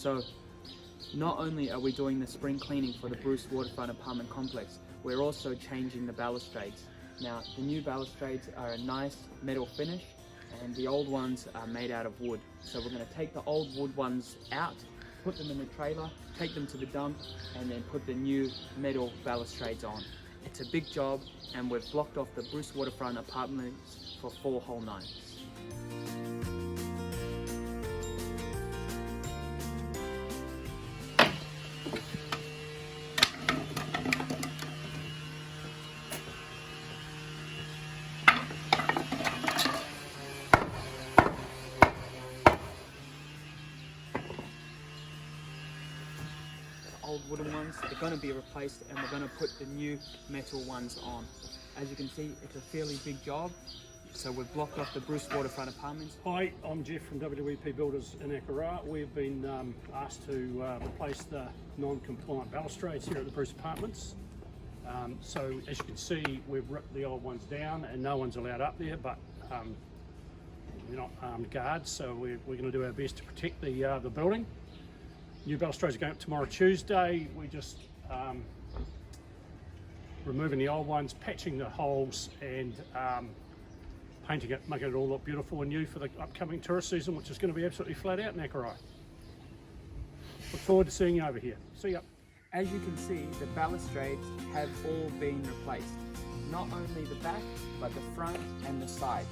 So not only are we doing the spring cleaning for the Bruce Waterfront Apartment Complex, we're also changing the balustrades. Now, the new balustrades are a nice metal finish and the old ones are made out of wood. So we're going to take the old wood ones out, put them in the trailer, take them to the dump, and then put the new metal balustrades on. It's a big job, and we've blocked off the Bruce Waterfront Apartments for 4 whole nights. Old wooden ones are going to be replaced, and we're going to put the new metal ones on. As you can see, it's a fairly big job, so we've blocked off the Bruce Waterfront Apartments. Hi, I'm Jeff from WEP Builders in Akaroa. We've been asked to replace the non-compliant balustrades here at the Troupes Apartments. So as you can see, we've ripped the old ones down and no one's allowed up there, but we're not armed guards, so we're going to do our best to protect the building. New balustrades are going up tomorrow, Tuesday. We're just removing the old ones, patching the holes, and painting it, making it all look beautiful and new for the upcoming tourist season, which is going to be absolutely flat out in Akaroa. Look forward to seeing you over here. See ya. As you can see, the balustrades have all been replaced. Not only the back, but the front and the side.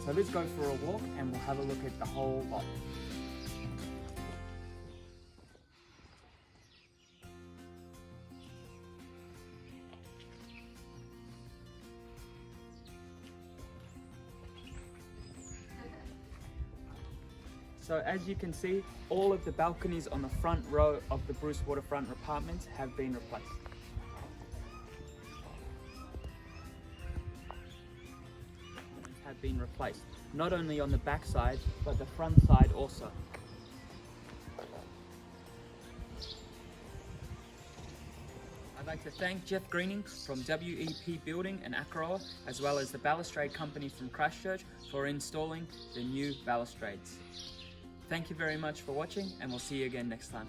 So let's go for a walk and we'll have a look at the whole lot. So as you can see, all of the balconies on the front row of the Bruce Waterfront Apartments have been replaced. Have been replaced, not only on the back side, but the front side also. I'd like to thank Jeff Greening from WEP Building in Akaroa, as well as the Balustrade Company from Christchurch for installing the new balustrades. Thank you very much for watching, and we'll see you again next time.